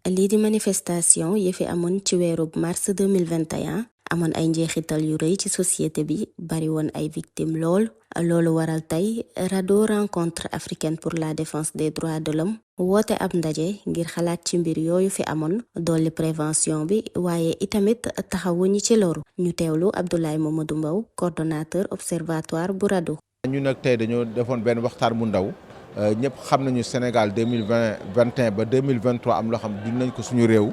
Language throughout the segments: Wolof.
lii di manifestation yi fi amoon ci weerub mars 2021 amoon ay njeexital yu rëy ci société bi bari woon ay victimes loolu waral tey RADDHO rencontre africaine pour la défense des droits de l'homme woote ab ndaje ngir xalaat ci mbir yooyu fi amoon dolli prévention bi waaye itamit taxawu ñi ci loru ñu teewlu Abdoulaye Mamadou Mbow coordonnateur observatoire bu RADDHO. ñu nag tey dañoo defoon benn waxtaan mu ndaw ñëpp xam nañu Sénégal 2021 ba 2023 am loo xam dund nañ ko suñu réew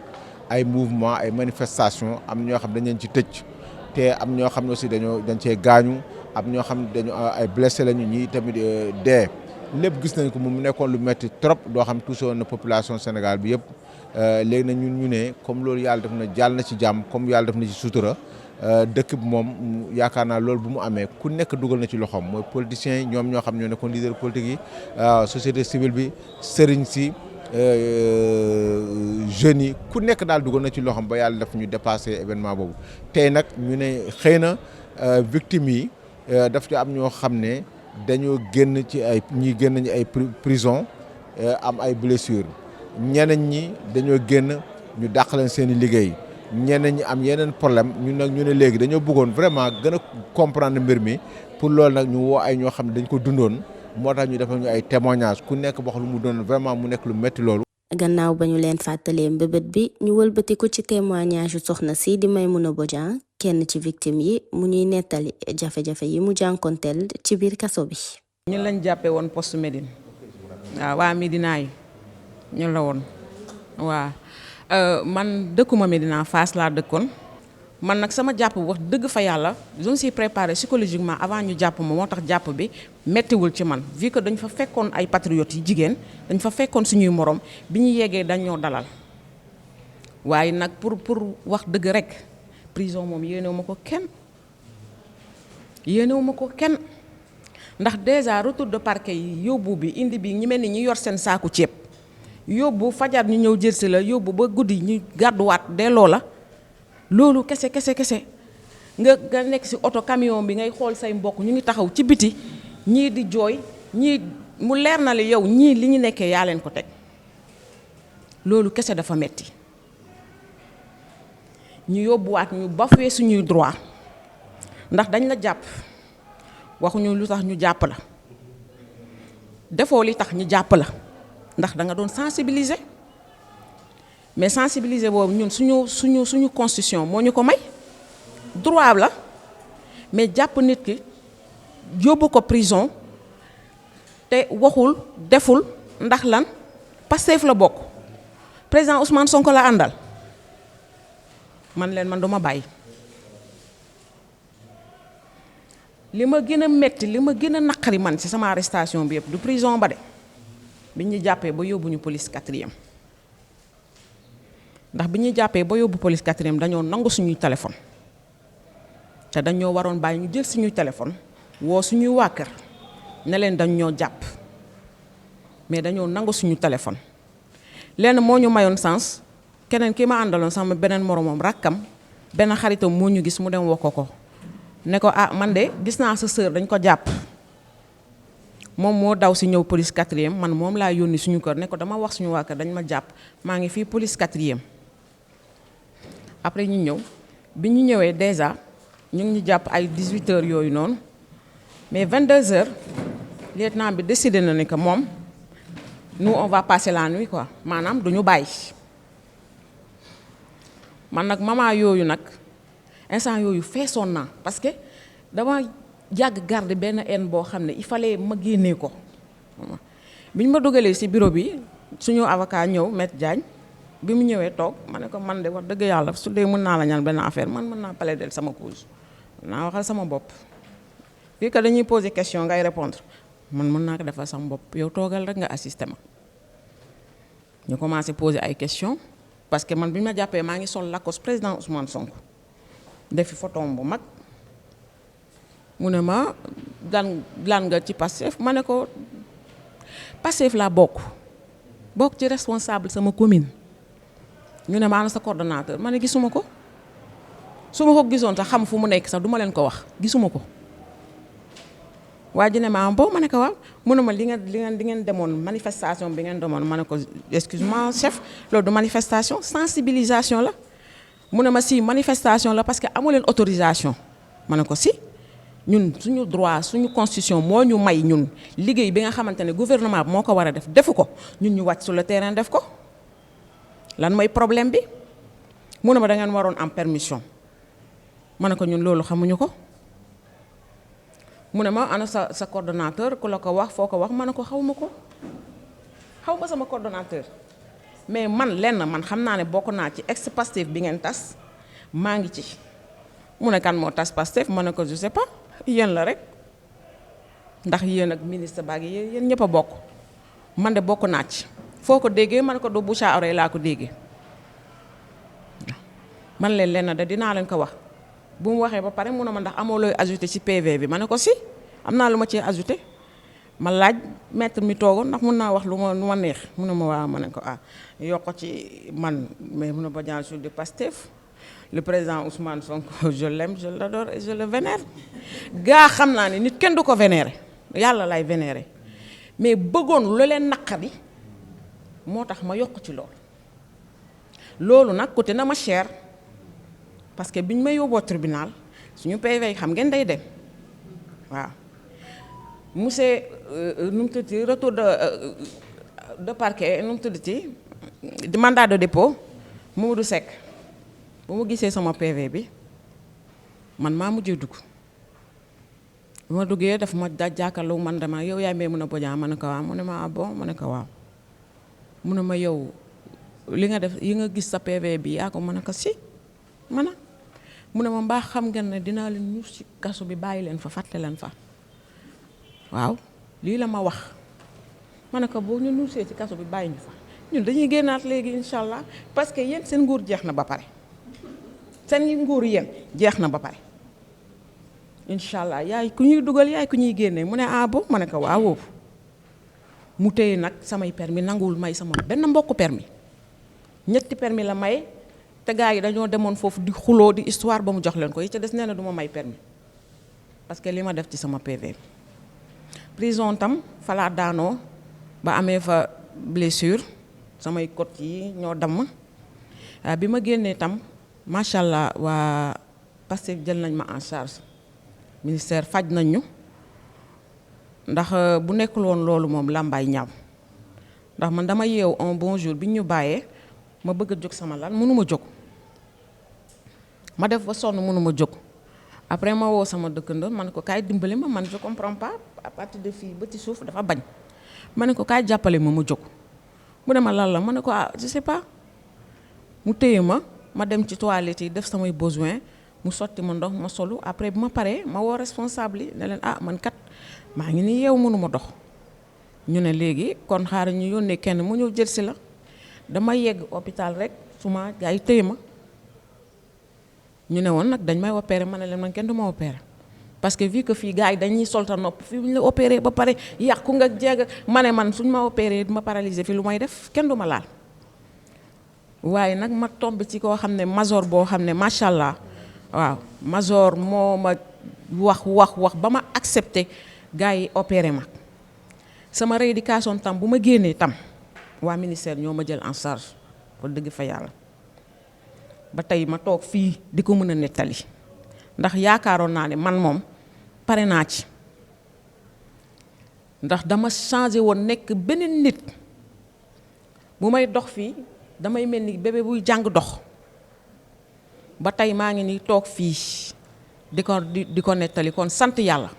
ay mouvement ay manifestation am ñoo xam dañ leen ci tëj te am ñoo xam ne aussi dañ cee gaañu am ñoo xam dañu ay blessé lañu ñi tamit dee lépp gis nañ ko mu nekkoon lu metti trop doo xam touché woon na population Sénégal bi yëpp léegi nag ñun ñu ne comme loolu yàlla def na jàll na ci jàmm comme yàlla def na ci sutura dëkk bi moom yaakaar naa loolu bu mu amee ku nekk dugal na ci loxoom mooy politiciens yi ñoom ñoo xam ñoo nekkoon leader politique yi société civile bi sëriñ si jeunes yi ku nekk daal dugal na ci loxoom ba yàlla def ñu dépassé événement boobu tey nag ñu ne xëy na victimes yi daf ci am ñoo xam ne dañoo génn ci ñi génn nañu ay prison am ay blessures ñeneen ñi dañoo génn ñu dàq leen seen i liggéey ñeneen ñi am yeneen problème ñun nag ñu ne léegi dañoo bëggoon vraiment gën a comprendre mbir mi pour loolu nag ñu woo ay ñoo xam ne dañ ko dundoon moo tax ñu defal ñu ay témoignages ku nekk wax lu mu doon vraiment mu nekk lu métti loolu. gannaaw ba ñu leen fàttalee mbébét bi ñu wëlbati ko ci témoignage yu soxna si di Maimouna Bodian kenn ci victime yi mu ñuy nettali jafe-jafe yi mu jànkonteel ci biir kaso bi. ñun lañ jàppee woon poste Médine waaw waa Médina yi ñu la woon waaw man dëkkuma Médina Fass laa dëkkoon man nag sama jàpp wax dëgg fa yàlla je me suis préparé psychologiquement avant ñu jàpp ma moo tax jàpp bi mettiwul ci man vu que dañ fa fekkoon ay patriotes yi jigéen dañ fa fekkoon suñuy morom bi ñu yeggee dañoo dalal waaye nag pour wax dëgg rek prison moom yéenewu ma ko kenn ndax déjà retour de parquet yi yóbbu bi indi bi ñi mel ni ñu yor seen saaku ceeb yóbbu fajar ñu ñëw jël si la yóbbu ba guddi ñu gàdduwaat delloo la loolu kese nga nekk ci oto camion bi ngay xool say mbokk ñu ngi taxaw ci biti ñii di jooy ñii mu leer na li yow ñii li ñu nekkee yaa leen ko teg loolu kese dafa metti ñu yóbbuwaat ñu bafoué suñuy droit ndax dañ la jàpp waxuñu lu tax ñu jàpp la defoo li tax ñu jàpp la ndax da nga doon sensibiliser mais sensibiliser boobu ñun suñu constitution moo ñu ko may droit la mais jàpp nit ki yóbbu ko prison te waxul deful ndax lan Pastef la bokk président Ousmane Sonko la àndal man duma bàyyi. li ma gën a metti li ma gën a naqari man ci sama arrestation bi yëpp du prison ba de bi ñu jàppee ba yóbbu ñu police 4e ndax bi ñu jàppee ba yóbbu police 4e dañoo nangu suñuy téléphone te dañoo waroon bàyyi ñu jël suñuy téléphone woo suñuy waa kër ne leen dañ ñoo jàpp mais dañoo nangu suñu téléphone lenn moo ñu mayoon sens keneen ki ma àndaloon sama beneen moromam rakkam benn xaritam moo ñu gis mu dem woo ko ne ko man de gis naa sa sœur dañ ko jàpp moom moo daw si ñëw police 4e man moom laa yónni suñu kër ne ko dama wax suñu waa kër dañ ma jàpp maa ngi fii police 4e après ñu ñëw bi ñu ñëwee déjà ñu ngi ñu jàpp ay 18h yooyu noonu mais 22h lieutenant bi décidé na ne que moom nous on va passer la nuit quoi maanaam duñu bàyyi man nag maman yooyu nag instant yooyu feesoon naa parce que dama yàgg garder benn haine boo xam ne il fallait ma génnee ko bi ñu ma dugalee ci bureau bi suñu avocat ñëw Maître Diagne bi mu ñëwee toog ma ne ko man de wax dëgg yàlla su dee mën naa la ñaan benn affaire man mën naa plaider sama cause naa waxal sama bopp fii que dañuy poser question ngay répondre man mën naa ko defal sama bopp yow toogal rek nga assister ma ñu commencé poser ay questions parce que man bi ma jàppee maa ngi sol Lacoste président Ousmane Sonko defi photom bu mag mu ne ma lan nga ci Pastef ma ne ko Pastef laa bokk ci responsable sama commune ñu ne ma ana sa coordonnateur ma ne gisuma ko su ma ko gisoon sax xam fu mu nekk sax duma leen ko wax gisuma ko waa ji ne ma bon ma ne ko waaw mu ne ma li ngeen demoon manifestation bi ngeen demoon ma ne ko excuse-moi chef loolu du manifestation sensibilisation la mu ne ma si manifestation la parce que amu leen autorisation ma ne ko si ñun suñu droit suñu constitution moo ñu may ñun liggéey bi nga xamante ne gouvernement bi moo ko war a def defu ko ñun ñu wàcc sur le terrain def ko lan mooy problème bi mu ne ma da ngeen waroon am permission ma ne ko ñun loolu xamuñu ko mu ne ma ana sa coordonnateur ku la ko wax foo ko wax ma ne ko xaw ma sama coordonnateur mais man xam naa ne bokk naa ci ex-Pastef bi ngeen tas maa ngi ci mu ne kan moo tas Pastef ma ne ko je sais pas yéen la rek ndax yéen ak ministre baag yéen ñëpp a bokk man de bokk naa ci foo ko déggee ma ne ko du bouche à oreille laa ko déggee man leen lenn de dinaa leen ko wax bu mu waxee ba pare mu ne ma ndax amoo looy ajouté ci PV bi ma ne ko si am naa lu ma cee ajouté ma laaj maître mi toogoon ndax mun naa wax lu ma neex mu ne ma waaw ma ne ko yokk ci man mais mu ne ba Badiane je suis de Pastef le président Ousmane Sonko je l'aime je l'adore et je le vénère gaa xam naa ne nit kenn du ko vénérer yàlla lay vénérer mais bëggoon lu leen naqari moo tax ma yokk ci loolu nag côté na ma cher parce que biñ may yóbboo tribunal suñu PV yi xam ngeen day dem waaw monsieur nu mu tuddati retour de parquet nu mu tuddati mandat de dépôt Mamadou Seck bu ma gisee sama PV bi man maa mujjee dugg bu ma duggee daf ma jàkkaarloo man dama yow yaay Maimouna Bodian ma ne ko waaw mu ne ma bon ma ne ko waaw mu ne ma yow li nga def yi nga gis sa PV bi yaa ko mën a ko si mu ne ma mbaa xam ngeen ne dinaa leen ñuus ci kaso bi bàyyi leen fa fàtte leen fa waaw lii la ma wax ma ne ko boo ñu nuusee ci kaso bi bàyyi ñu fa ñun dañuy génnaat léegi incha allah parce que yéen seen nguur jeex na ba pare seen nguur yéen jeex na ba pare incha allah yaay ku ñuy dugal yaay ku ñuy génnee mu ne bo ma ne ko waaw mu téye nag samay permis nanguwul may sama benn mbokku permis ñetti permis la may te gars yi dañoo demoon foofu di xuloo di histoire ba mu jox leen ko yi ca des nee na du ma may permis parce que li ma def ci sama PV prison tam falaa daanoo ba amee fa blessure samay côte yi ñoo damm bi ma génnee tam macha allah waa Pastef jël nañ ma en charge ministère faj nañ ñu ndax bu nekkul woon loolu moom làmbaay ñaaw ndax man dama yeew un bon jour bi ñu bàyyee ma bëgg a jóg sama lal mënuma jóg ma def ba sonn mënuma jóg après ma woo sama dëkkandoo ma ne ko kaay dimbali ma man je comprends pas à partir de fii ba ci suuf dafa bañ ma ne ko kaay jàppale ma jóg mu ne ma lan la ma ne ko je sais pas mu téye ma dem ci toilette yi def samay besoin mu sotti ma ndox ma solu après bu ma paree ma woo responsable yi ne leen man kat maa ngi nii yeew mënuma dox ñu ne léegi kon xaaral ñu yónnee kenn mu ñëw jël si la dama yegg hôpital rek suma gars yi téye ma ñu ne woon nag dañ may opérer ma ne leen man kenn du ma opérer parce que vu que fii gars yi dañuy solta nopp fii bu ñu la opérer ba pare yàqu nga jeeg ma ne man suñ ma opérer ma paralysé fii lu may def kenn du ma laal waaye nag ma tombe ci koo xam ne major boo xam ne macha allah waaw major moo ma wax ba ma accepté gars yi opéré ma sama rééducation tam bu ma génnee tam waa ministère ñoo ma jël en charge pour dëgg fa yàlla ba tey ma toog fii di ko mën a nettali ndax yaakaaroon naa ne man moom pare naa ci ndax dama changé woon nekk beneen nit bu may dox fii damay mel ni bébé buy jàng dox ba tey maa ngi ni toog fii di ko nettali kon sant yàlla.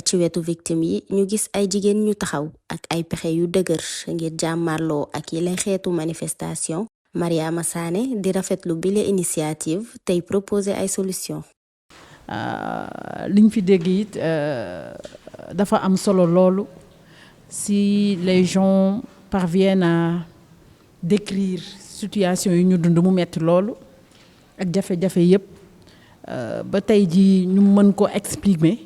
ci wetu victime yi ñu gis ay jigéen ñu taxaw ak ay pexe yu dëgër ngir jàmmarloo ak yi lay xeetu manifestation Mariama Sané di rafetlu bile initiative tey proposer ay solution liñ fi dégg it dafa am solo loolu si les gens parviennent à décrire situation yi ñu dund mu metti loolu ak jafe-jafe yépp ba tey ji ñu mën ko exprimer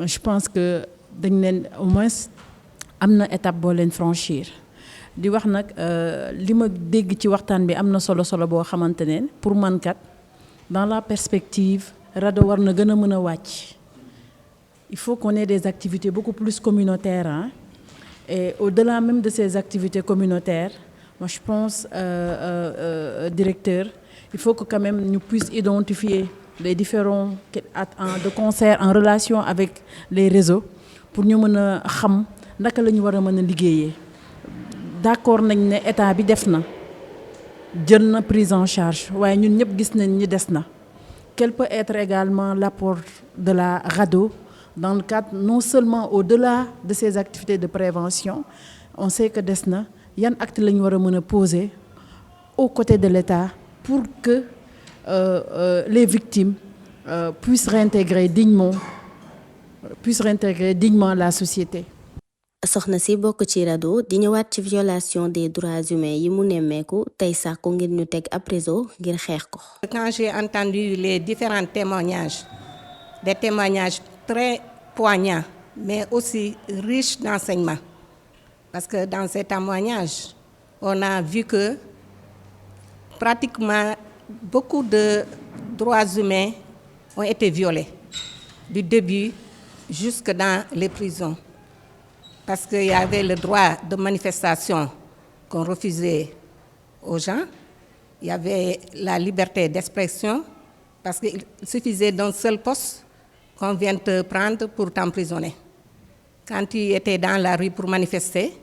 je pense que dañ leen au moins am na étape boo leen franchir di wax nag li ma dégg ci waxtaan bi am na solo boo xamante ne pour man kat dans la perspective RADDHO war na gën a mën a wàcc il faut qu'on ait des activités beaucoup plus communautaires, hein. Et au-delà même de ces activités communautaires, moi je pense, directeur, il faut que quand même nous puissions identifier les différents de concert en relation avec les réseaux pour ñu mën a xam naka la ñu war a mën a liggéeyee. D'accord nañ ne état bi def na jël na prise en charge waaye ñun ñëpp gis nañ ni des na. Quel peut être également l'apport de la RADDHO dans le cadre non seulement au-delà de ces activités de prévention, on sait que des na yan acte la ñu war a mën a poser aux côtés de l'État pour que les victimes puissent réintégrer dignement la société. soxna si bokk ci RADDHO di ñëwaat ci violation des droits humains yi mu nemmeeku tey sàkku ngir ñu teg ab réseau ngir xeex ko. Quand j'ai entendu les différents témoignages, des témoignages très poignants, mais aussi riches d'enseignements, parce que dans ces témoignages, on a vu que pratiquement beaucoup de droits humains ont été violés, du début jusque dans les prisons. Parce qu'il y avait le droit de manifestation qu'on refusait aux gens. Il y avait la liberté d'expression, parce qu'il suffisait d'un seul poste qu'on vienne te prendre pour t'emprisonner. Quand tu étais dans la rue pour manifester,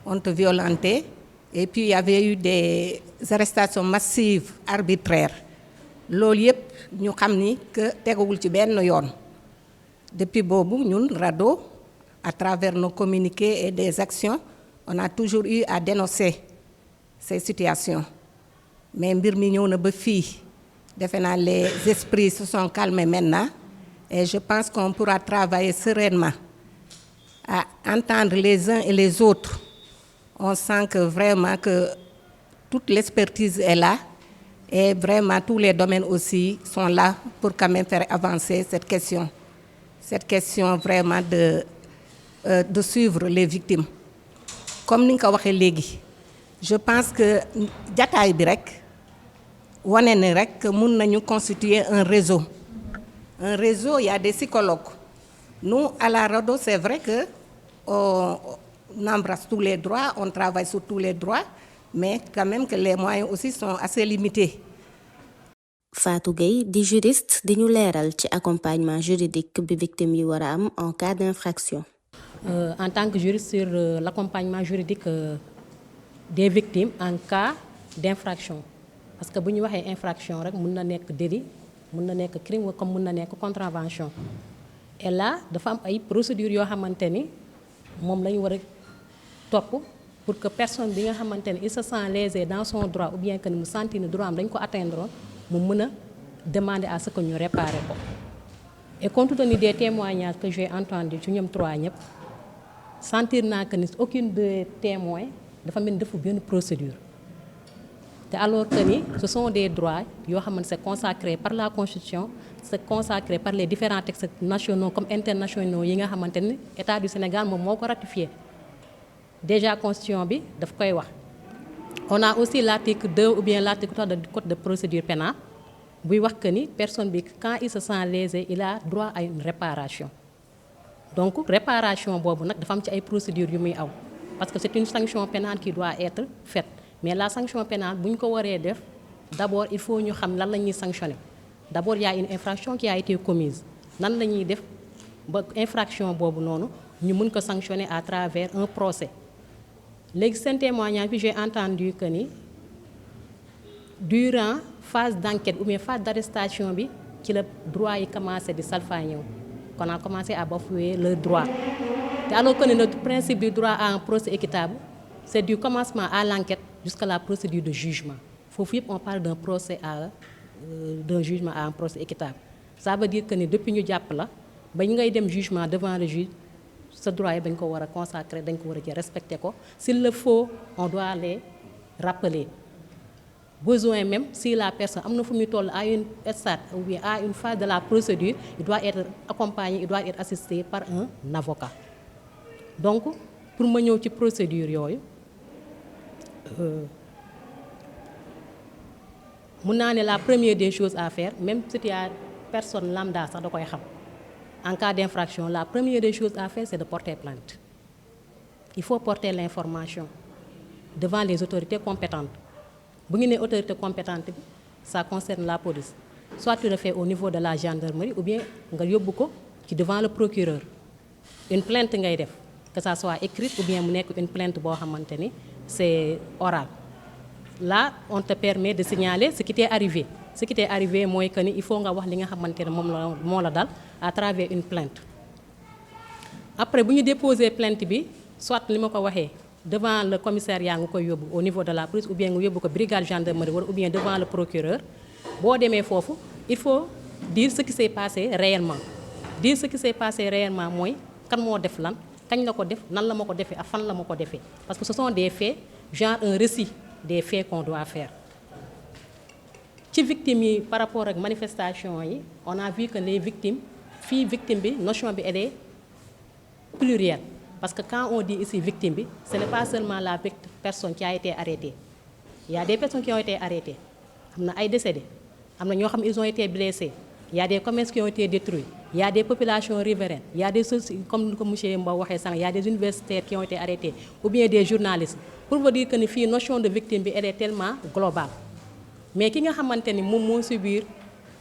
on te violentait. Et puis il y avait eu des arrestations massives, arbitraires. Loolu yëpp ñu xam ni que tegawul ci benn yoon. Depuis boobu ñun RADDHO, à travers nos communiqués et des actions, on a toujours eu à dénoncer ces situations. Mais mbir mi ñëw na ba fii, defe naa les esprits se sont calmés maintenant et je pense qu'on pourra travailler sereinement à entendre les uns et les autres. On sent que vraiment que toute l'expertise est là et vraiment tous les domaines aussi sont là pour quand même faire avancer cette question. Cette question vraiment de suivre les victimes. Comme ni nga ko waxee léegi, je pense que jataay bi rek wane ni rek que mun nañu constituer un réseau. Un réseau, il y a des psychologues. Nous, à la RADDHO, c'est vrai que on embrasse tous les droits, on travaille sur tous les droits, mais quand même que les moyens aussi sont assez limités. Fatou Gueye di juriste di ñu leeral ci accompagnement juridique bi victime yi war a am en cas d'infraction. En tant que juriste sur l'accompagnement juridique des victimes en cas d'infraction. Parce que bu ñu waxee infraction rek mën na nekk délit, mën na nekk crime comme mën na nekk contravention. Et là dafa am ay procédures yoo xamante ni moom la ñu war a topp pour que personne bi nga xamante ni il se sent lésé dans son droit ou bien que ni mu sentir ni droit am dañ ko atteindre mu mën a demander à ce que ñu réparer ko. Et compte tenu des témoignages que j'ai entendus ci ñoom trois ñëpp sentir naa que ni aucune des témoins dafa mel ni dafa benn procédure. te alors que ni ce sont des droits yoo xamante c'est consacré par la Constitution, c'est consacré par les différents textes nationaux comme internationaux yi nga xamante ni État du Sénégal moom moo ko ratifié. Déjà Constitution bi daf koy wax. On a aussi l'article 2 ou bien l'article 3 du Code de procédure pénale buy wax que ni personne bi quand il se sent lésé il a droit à une réparation. Donc réparation boobu nag dafa am ci ay procédures yu muy aw parce que c'est une sanction pénale qui doit être faite. Mais la sanction pénale bu ñu ko waree def d'abord il faut ñu xam lan la ñuy sanctionner. D'abord il y a une infraction qui a été commise. Nan la ñuy def ba infraction boobu noonu ñu mën ko sanctionner à travers un procès. Léegi seen témoignage bi j'ai entendu que ni durant phase d'enquête ou bien phase d'arrestation bi ci la droit yi commencé di salfaañew. Qu'on a commencé à bafouer le droit. Et alors que le principe du droit à un procès équitable, c'est du commencement à l'enquête jusqu'à la procédure de jugement. Foofu yëpp on parle d'un procès d'un jugement à un procès équitable. Ça veut dire que ni depuis ñu jàpp la ba ñu ngay dem jugement devant le juge ce droit yi dañ ko war a consacrer dañ ko war a ci respecter ko. S'il le faut, on doit les rappeler. Besoin même si la personne am na fu muy toll à une stade ou bien à une phase de la procédure, il doit être accompagné, il doit être assisté par un avocat. Donc pour ma ñëw ci procédure yooyu mun naa ne la première des choses à faire même si tu as personne lambda sax da koy xam en cas d'infraction, la première des choses à faire, c'est de porter plainte. Il faut porter l'information devant les autorités compétentes. Si vous avez une autorité compétente, ça concerne la police. Soit tu le fais au niveau de la gendarmerie ou bien devant le procureur. Une plainte, que ça soit écrite ou bien une plainte, c'est oral. Là, on te permet de signaler ce qui t'est arrivé. Ce qui t'est arrivé, c'est qu'il faut que tu à travers une plainte. Après, si vous déposez plainte, soit devant le commissariat au niveau de la police ou bien la brigade gendarmerie ou bien devant le procureur, il faut dire ce qui s'est passé réellement. Dire ce qui s'est passé réellement, moi, quand moi def lan, quand la ko def, nan la mako defé, afan la mako defé. Parce que ce sont des faits, genre un récit des faits qu'on doit faire. Les victimes, par rapport à la manifestation, on a vu que les victimes, notion elle est plurielle. Parce que quand on dit ici victime, ce n'est pas seulement la personne qui a été arrêtée. Il y a des personnes qui ont été arrêtées. Il y a des décédés. Ils ont été blessés. Il y a des commerces qui ont été détruits. Il y a des populations riveraines. Il y a des comme M. Mbaw il y a des universitaires qui ont été arrêtés. Ou bien des journalistes. Pour vous dire que la notion de victime elle est tellement globale. Mais qui a subir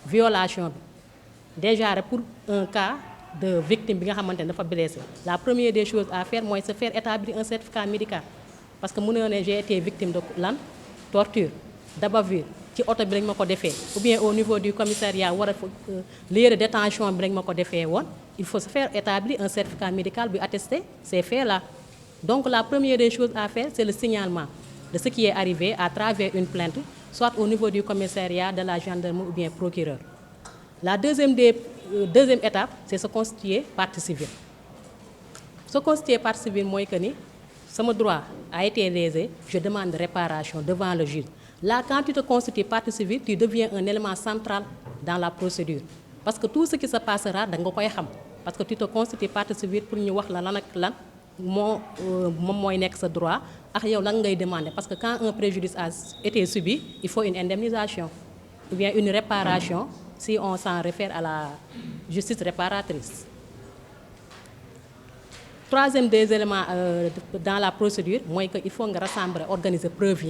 violation, déjà pour un cas de victime qui a blessé, la première des choses à faire, c'est faire établir un certificat médical. Parce que j'ai été victime de torture, d'abavure, qui auto bi lañ mako défé ou bien au niveau du commissariat wara lieu de détention bi lañ mako défé won, il faut se faire établir un certificat médical pour attester ces faits là. Donc la première des choses à faire, c'est le signalement de ce qui est arrivé à travers une plainte, soit au niveau du commissariat, de la gendarmerie ou bien procureur. La deuxième étape, c'est se constituer partie civile. Se constituer partie civile, moi que ni, mon droit a été lésé, je demande réparation devant le juge. Là, quand tu te constitues partie civile, tu deviens un élément central dans la procédure. Parce que tout ce qui se passera, parce que tu te constitues partie civile pour nous wax la lan ak lan mo moy nek sa droit ak yow lan ngay demander. Parce que quand un préjudice a été subi, il faut une indemnisation ou bien une réparation si on s'en réfère à la justice réparatrice. Troisième des éléments dans la procédure, il faut rassembler, organiser preuve.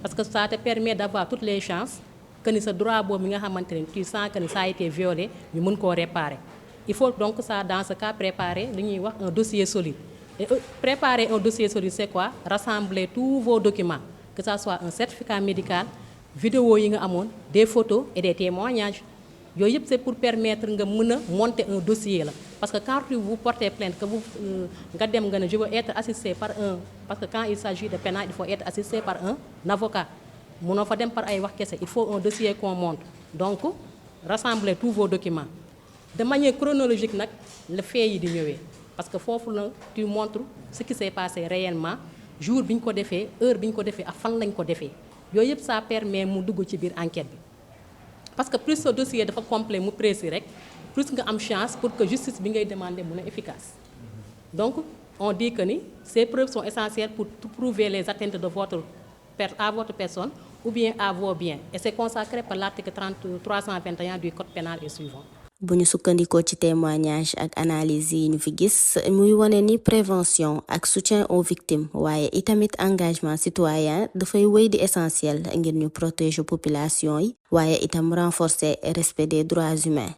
Parce que ça te permet d'avoir toutes les chances que ce droit, tu sens que ça a été violé, tu peux réparer. Il faut donc ça, dans ce cas préparer un dossier solide. Et préparer un dossier solide, c'est quoi? Rassembler tous vos documents, que ce soit un certificat médical, vidéo, des photos et des témoignages. C'est pour permettre de monter un dossier. Parce que quand vous portez plainte, que vous, je veux être assisté par un... Parce que quand il s'agit de pénal, il faut être assisté par un avocat. Il faut un dossier qu'on monte. Donc, rassemblez tous vos documents. De manière chronologique, le fait est de parce que tu montres ce qui s'est passé réellement, jour où on a fait, heure où on a fait, à fin où on a fait. Ça permet de faire l'enquête. Parce que plus ce dossier est complet, précis, plus on a une chance pour que la justice demande soit efficace. Donc, on dit que ces preuves sont essentielles pour prouver les atteintes de à votre personne ou bien à vos biens. Et c'est consacré par l'article 321 du Code pénal et suivant. bu ñu sukkandikoo ci témoignage ak analyse yi ñu fi gis muy wone ni prévention ak soutien aux victimes waaye itamit engagement citoyen dafay wéy di essentiel ngir ñu protéger population yi waaye itam renforcer respect des droits humains